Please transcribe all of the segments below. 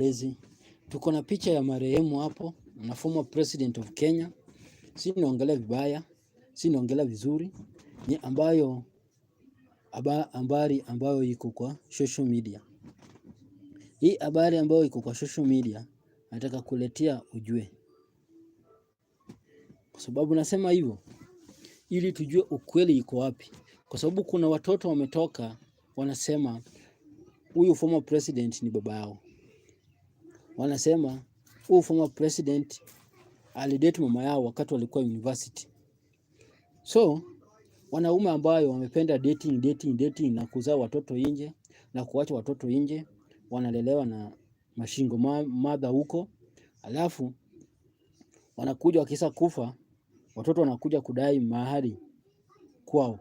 lezi. Tuko na picha ya marehemu hapo na former president of Kenya. Si naongelea vibaya, si naongelea vizuri, ni habari ambayo iko kwa social media. Hii habari ambayo iko kwa social media nataka kuletea ujue. Kwa sababu nasema hivyo ili tujue ukweli iko wapi. Kwa sababu kuna watoto wametoka wanasema huyu former president ni baba yao. Wanasema huyu former president alidate mama yao wakati walikuwa university. So wanaume ambayo wamependa dating na kuzaa watoto nje na kuacha watoto nje, wanalelewa na mashingo mother huko, alafu wanakuja wakisa kufa, watoto wanakuja kudai mahari kwao.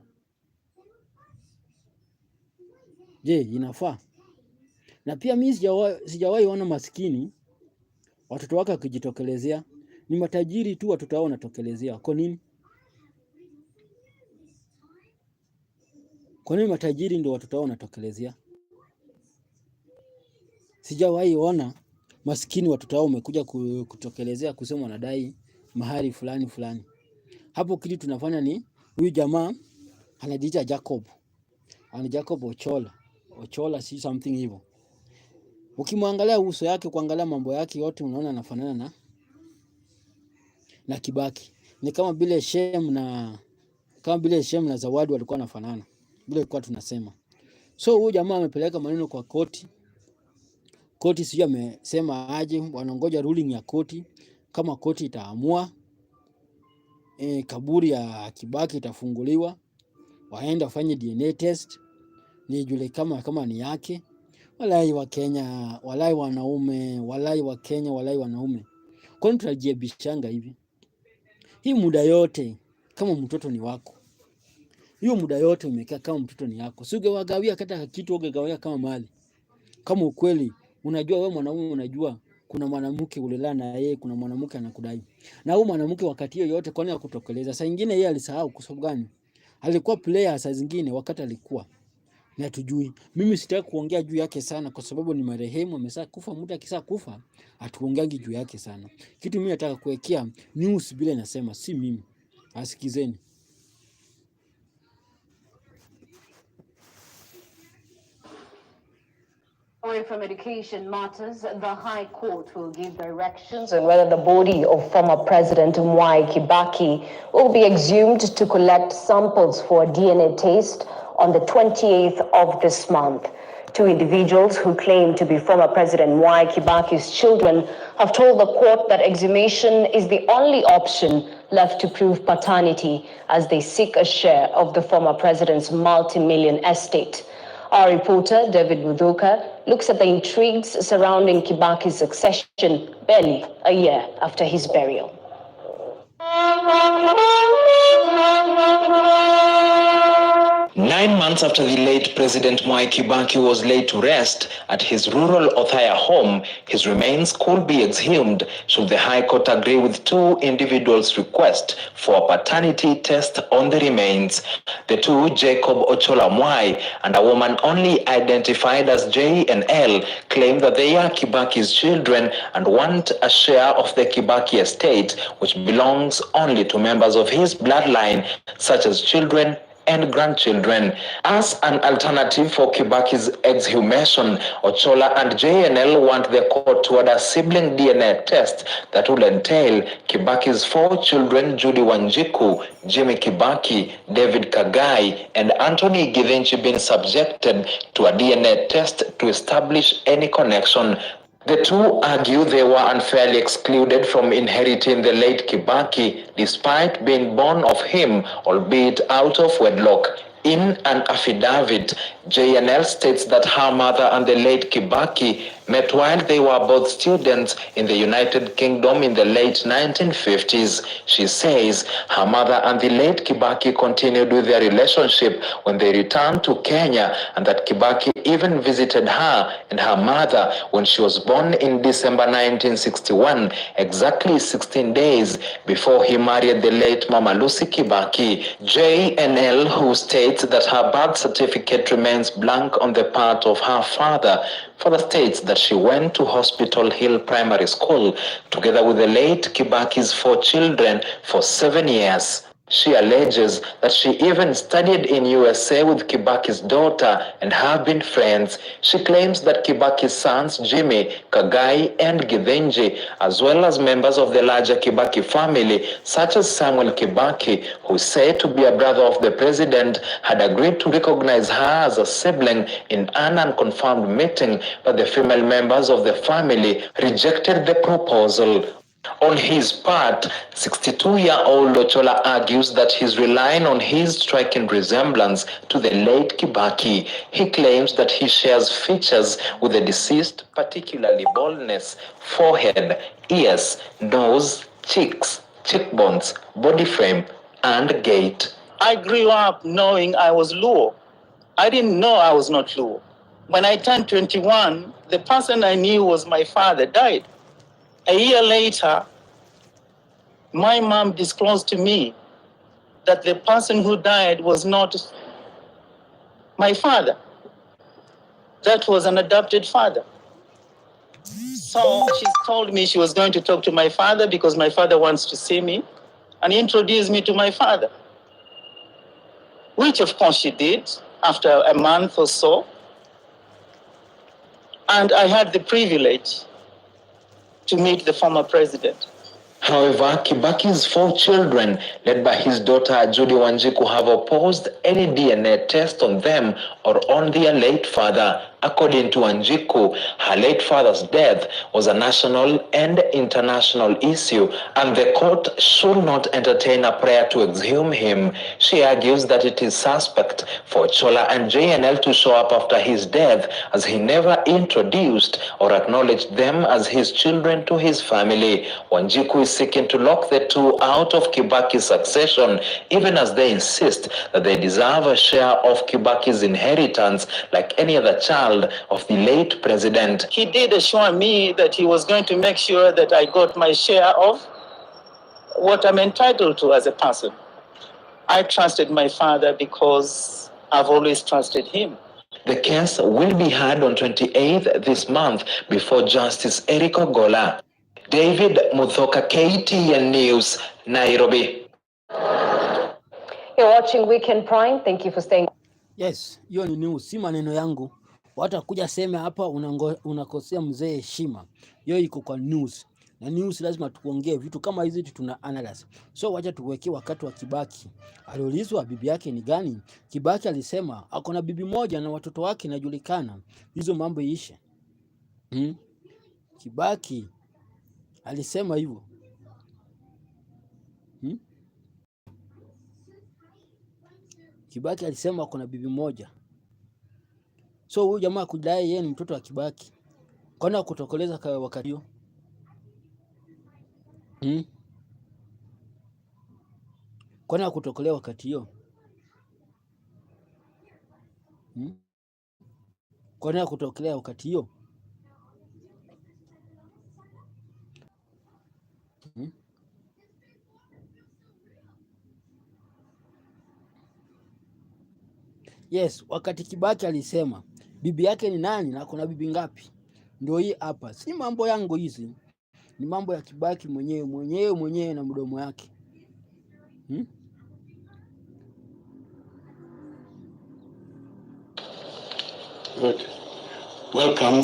Je, inafaa? Na pia mimi sijawahi ona maskini watoto wake wakijitokelezea. Ni matajiri tu watoto wao wanatokelezea. Kwa nini? Kwa nini matajiri ndio watoto wao wanatokelezea? Sijawahi ona maskini watoto wao wamekuja kutokelezea kusema wanadai mahari fulani. Hapo kitu tunafanya ni huyu jamaa anajiita Jacob. Ana Jacob Ochola si something hivyo. Ukimwangalia uso yake, kuangalia mambo yake yote, unaona anafanana na Kibaki. Ni kama vile Shem na Zawadi walikuwa wanafanana. Vile kwa tunasema. So huyu jamaa amepeleka maneno kwa koti. Koti sio amesema aje, wanangoja ruling ya koti. Kama koti itaamua kaburi ya Kibaki itafunguliwa, waenda wafanye DNA test nijue kama ni yake. Walai wa Kenya, walai wanaume, walai wa Kenya, walai wanaume. Kwa nini tunajiebishanga hivi? Hii muda yote kama mtoto ni wako. Hiyo muda yote umekaa kama mtoto ni yako. Si ungewagawia hata kitu, ungegawia kama mali. Kama ukweli unajua wewe mwanaume, unajua kuna mwanamke ulilala na yeye, kuna mwanamke anakudai. Na huyo mwanamke wakati hiyo yote kwa nini hakutokeleza? Saa nyingine yeye alisahau kwa sababu gani? Alikuwa player saa zingine wakati alikuwa. Na tujui. Mimi sitaki kuongea juu yake sana kwa sababu ni marehemu, amesha kufa. Mtu akisha kufa hatuongeangi juu yake sana. Kitu mimi nataka kuwekea news bila nasema, si mimi. Asikizeni. Away from education matters, the High Court will give directions on whether the body of former President Kibaki will be exhumed to collect samples for DNA test on the 28th of this month. Two individuals who claim to be former President Kibaki's children have told the court that exhumation is the only option left to prove paternity as they seek a share of the former president's multi-million estate. Our reporter, David Buduka, looks at the intrigues surrounding Kibaki's succession barely a year after his burial. 9 months after the late President Mwai Kibaki was laid to rest at his rural Othaya home, his remains could be exhumed should the High Court agree with two individuals' request for a paternity test on the remains. The two, Jacob Ochola Mwai and a woman only identified as J and L, claim that they are Kibaki's children and want a share of the Kibaki estate, which belongs only to members of his bloodline, such as children and grandchildren. As an alternative for Kibaki's exhumation, Ochola and JNL want the court to order a sibling DNA test that will entail Kibaki's 4 children, Judy Wanjiku, Jimmy Kibaki, David Kagai, and Anthony Githinchi, being subjected to a DNA test to establish any connection. The two argue they were unfairly excluded from inheriting the late Kibaki despite being born of him, albeit out of wedlock. In an affidavit, JNL states that her mother and the late Kibaki met while they were both students in the United Kingdom in the late 1950s. She says her mother and the late Kibaki continued with their relationship when they returned to Kenya, and that Kibaki even visited her and her mother when she was born in December 1961, exactly 16 days before he married the late Mama Lucy Kibaki. JNL, who states that her birth certificate remains blank on the part of her father, Further states that she went to Hospital Hill Primary School together with the late Kibaki's 4 children for 7 years. She alleges that she even studied in USA with Kibaki's daughter and have been friends. She claims that Kibaki's sons Jimmy, Kagai, and Githinji, as well as members of the larger Kibaki family, such as Samuel Kibaki, who is said to be a brother of the president, had agreed to recognize her as a sibling in an unconfirmed meeting, but the female members of the family rejected the proposal. On his part, 62-year-old Ochola argues that he's relying on his striking resemblance to the late Kibaki. He claims that he shares features with the deceased, particularly baldness, forehead, ears, nose, cheeks, cheekbones, body frame, and gait. I grew up knowing I was Luo. I didn't know I was not Luo. When I turned 21, the person I knew was my father died. A year later, my mom disclosed to me that the person who died was not my father. That was an adopted father. So she told me she was going to talk to my father because my father wants to see me and introduce me to my father, which of course she did after a month or so. And I had the privilege to meet the former president. However, Kibaki's 4 children, led by his daughter Judy Wanjiku, have opposed any DNA test on them or on their late father. According to Wanjiku, her late father's death was a national and international issue, and the court should not entertain a prayer to exhume him. She argues that it is suspect for Chola and JNL to show up after his death, as he never introduced or acknowledged them as his children to his family. Wanjiku is seeking to lock the two out of Kibaki's succession, even as they insist that they deserve a share of Kibaki's inheritance like any other child of the late president. He did assure me that he was going to make sure that I got my share of what I'm entitled to as a person. I trusted my father because I've always trusted him. The case will be heard on 28th this month before Justice Eric Ogola. David Muthoka, KTN News, Nairobi. You're watching Weekend Prime. Thank you for staying. Yes, hiyo ni news, si maneno yangu. Watu kuja seme hapa unakosea mzee heshima. Hiyo iko kwa news. Na news lazima tuongee vitu kama hizi tuna analyze. So wacha tuweke wakati wa Kibaki. Aliulizwa bibi yake ni gani? Kibaki alisema ako na bibi moja na watoto wake inajulikana. Hizo mambo iishe. Kibaki alisema hivyo. Kibaki alisema ako na bibi moja. So huyu jamaa kudai yeye ni mtoto wa Kibaki. Kwani kutokoleza kwa wakati hiyo? Kwani kutokolea wakati hiyo? Kwani kutokolea wakati hiyo? Yes, wakati Kibaki alisema bibi yake ni nani na kuna bibi ngapi? Ndio hii hapa. Si mambo yangu hizi. Ni mambo ya Kibaki mwenyewe na mdomo yake. Good. Welcome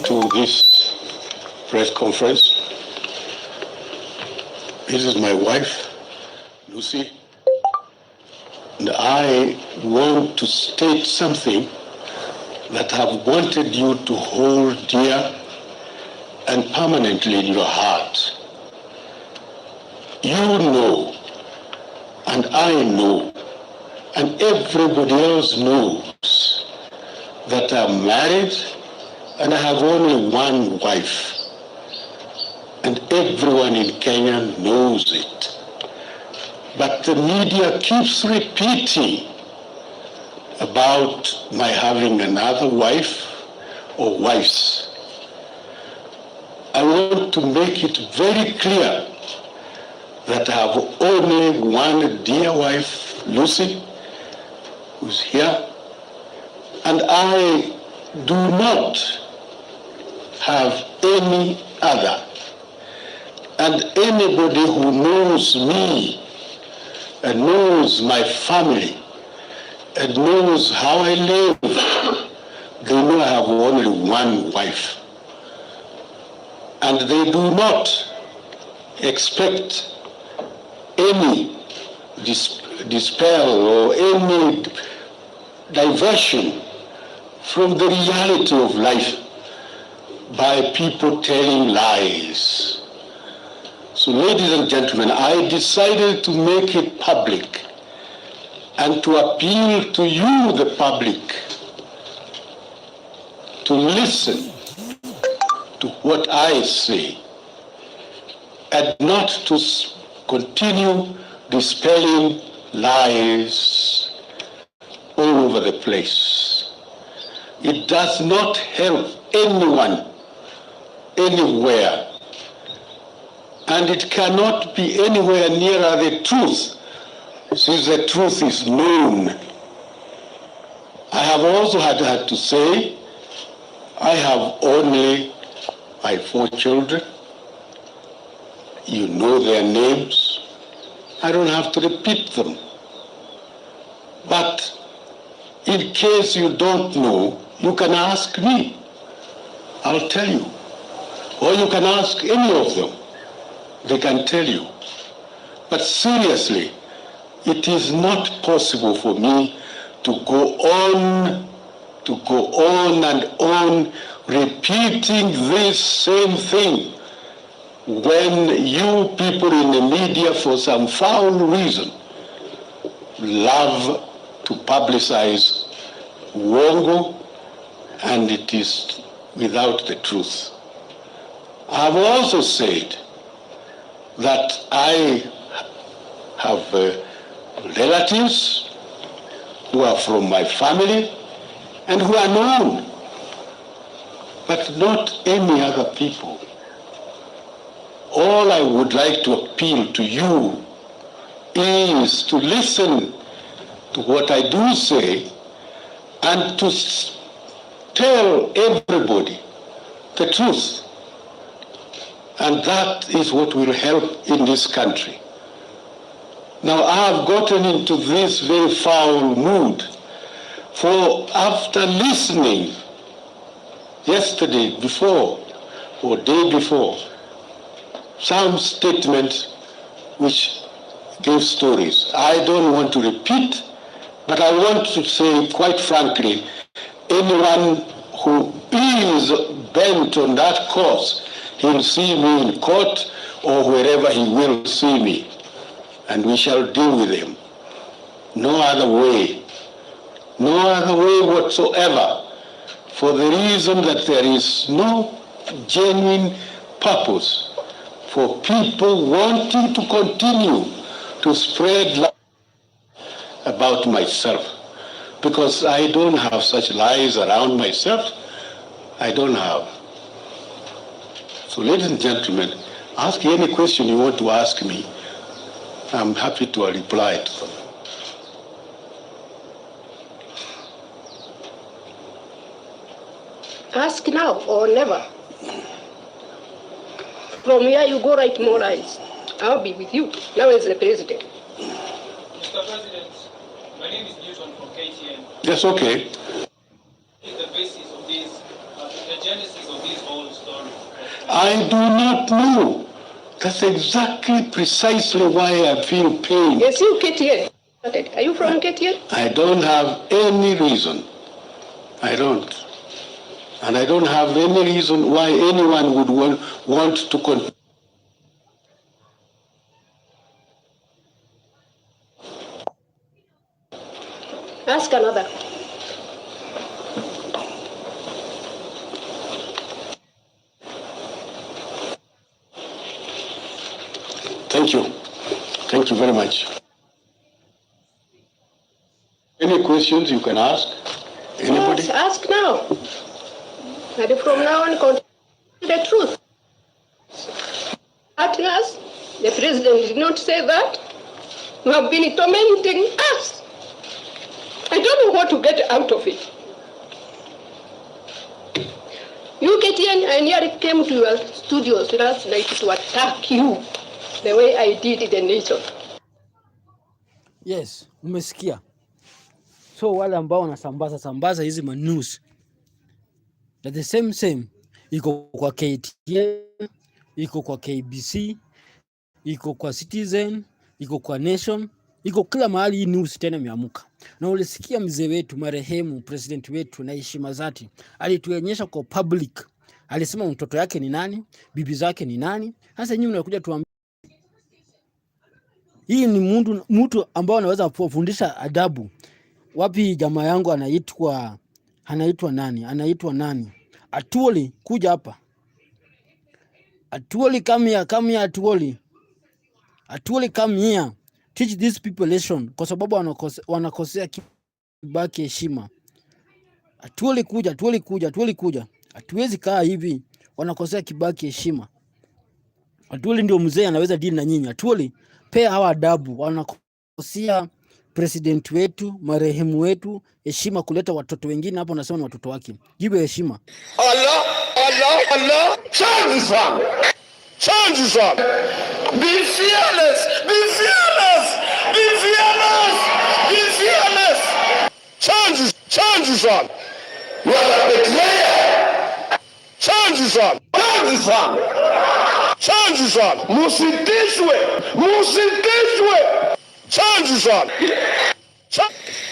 to this press conference. This is my wife, Lucy. And I want to state something that I've wanted you to hold dear and permanently in your heart. You know, and I know, and everybody else knows that I'm married and I have only one wife. And everyone in Kenya knows it. But the media keeps repeating about my having another wife or wives. I want to make it very clear that I have only one dear wife, Lucy, who's here, and I do not have any other. And anybody who knows me and knows my family and knows how I live, they know I have only one wife. And they do not expect any dispel or any diversion from the reality of life by people telling lies. So, ladies and gentlemen, I decided to make it public and to appeal to you, the public, to listen to what I say and not to continue dispelling lies all over the place. It does not help anyone, anywhere, and it cannot be anywhere nearer the truth, since the truth is known. I have also had to say, I have only my 4 children. You know their names. I don't have to repeat them. But in case you don't know, you can ask me. I'll tell you. Or you can ask any of them. They can tell you. But seriously, it is not possible for me to go on and on repeating this same thing when you people in the media, for some foul reason, love to publicize uongo, and it is without the truth. I've also said that I have relatives who are from my family and who are known, but not any other people. All I would like to appeal to you is to listen to what I do say and to tell everybody the truth. And that is what will help in this country. Now, I have gotten into this very foul mood, for after listening yesterday before or day before some statements which gave stories, I don't want to repeat, but I want to say quite frankly, anyone who is bent on that course, he'll see me in court or wherever he will see me, and we shall deal with him. No other way whatsoever, for the reason that there is no genuine purpose for people wanting to continue to spread lies about myself, because I don't have such lies around myself. I don't have. So, ladies and gentlemen, ask any question you want to ask me. I'm happy to reply to them. Ask now or never. From here you go write more lies. I'll be with you. Now as the president. Mr. President, my name is Newton from KTN. Yes, okay. What is the basis of this, the genesis of this whole story? I do not know. That's exactly precisely why I feel pain. Yes, you KTN. Are you from KTN? I don't have any reason. I don't. And I don't have any reason why anyone would want to continue. Ask another. Thank you. Thank you very much. Any questions you can ask? Anybody? Yes, ask now. And from now on, continue the truth. At us, the president did not say that. You have been tormenting us. I don't know what to get out of it. You get in and nearly came to your studios last night to attack you the way I did the nation. Yes, umesikia. So wale ambao wanasambaza hizi news that the same iko kwa KTN, iko kwa KBC, iko kwa Citizen, iko kwa Nation, iko kila mahali. Hii news tena imeamuka. Na ulisikia mzee wetu marehemu president wetu na heshima zake alituonyesha kwa public, alisema mtoto yake ni nani, bibi zake ni nani. Sasa nyinyi mnakuja tuambie hii ni mtu ambao anaweza kufundisha adabu. Wapi jamaa yangu anaitwa nani? Atuoli, kuja hapa. Atuoli, come here Atuoli. Atuoli, come here. Teach these people lesson kwa sababu wanakosea Kibaki heshima. Atuoli kuja. Hatuwezi kaa hivi. Wanakosea Kibaki heshima. Atuoli ndio mzee anaweza deal na nyinyi. Atuoli, pea hawa adabu. Wanakosea president wetu, marehemu wetu heshima, kuleta watoto wengine hapo unasema ni watoto wake. Jibe heshima. Allah. Change son. Be fearless. Change son. You are a betrayer. Change son. Musitishwe. Change son.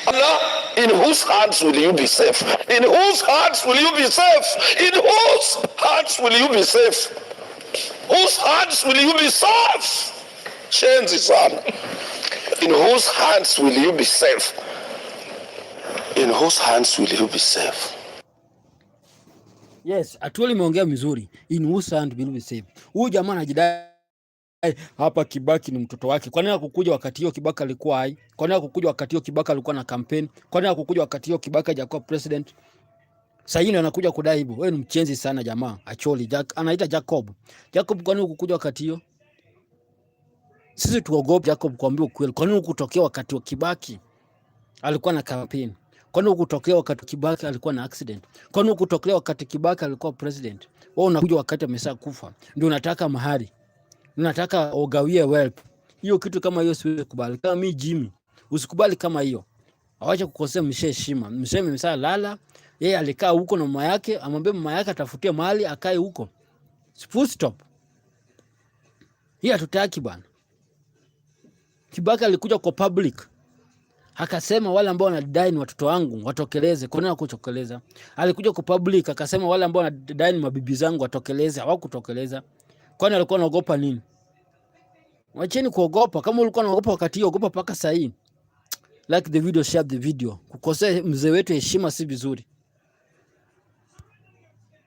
Allah, in whose hands will you be safe? In whose hands will you be safe? Whose hands will you be safe? Change son. In whose hands will you be safe? Yes, Atuoli umeongea mzuri. In whose hand will you be safe? Huyu jamaa anajidai hapa Kibaki ni mtoto wake. Kwa nini hakukuja wakati hiyo Kibaki alikuwa hai? Kwa nini hakukuja wakati hiyo Kibaki alikuwa na campaign? Kwa nini hakukuja wakati hiyo Kibaki hajakuwa president? Sasa hivi anakuja kudai hivyo. Wewe ni mchenzi sana jamaa. Acholi anaita Jacob. Kwa nini hukutokea wakati hiyo? Sisi tuogope Jacob kuambia ukweli. Kwa nini hukutokea wakati wa Kibaki alikuwa na campaign? Kwa nini hukutokea wakati Kibaki alikuwa na accident? Kwa nini hukutokea wakati Kibaki alikuwa president? Wewe unakuja wakati amesha kufa. Ndio unataka mahali. Unataka ugawie wealth. Hiyo kitu kama hiyo siwezi kubali. Kama mimi Jimmy, usikubali kama hiyo. Awache kukosea mshe heshima. Mseme msala lala, yeye alikaa huko na mama yake, amwambie mama yake atafutie mahali akae huko. Full stop. Hii hatutaki bwana. Kibaki alikuja kwa public. Akasema wale ambao wanadai ni watoto wangu watokeleze. Kwa nini hakutokeleza? Alikuja kwa public akasema wale ambao wanadai ni mabibi zangu watokeleze. Hawakutokeleza. Kwani alikuwa anaogopa nini? Wacheni kuogopa. Kama ulikuwa unaogopa wakati hiyo, ogopa paka sasa hivi. Like the video, share the video. Kukosea mzee wetu heshima si vizuri.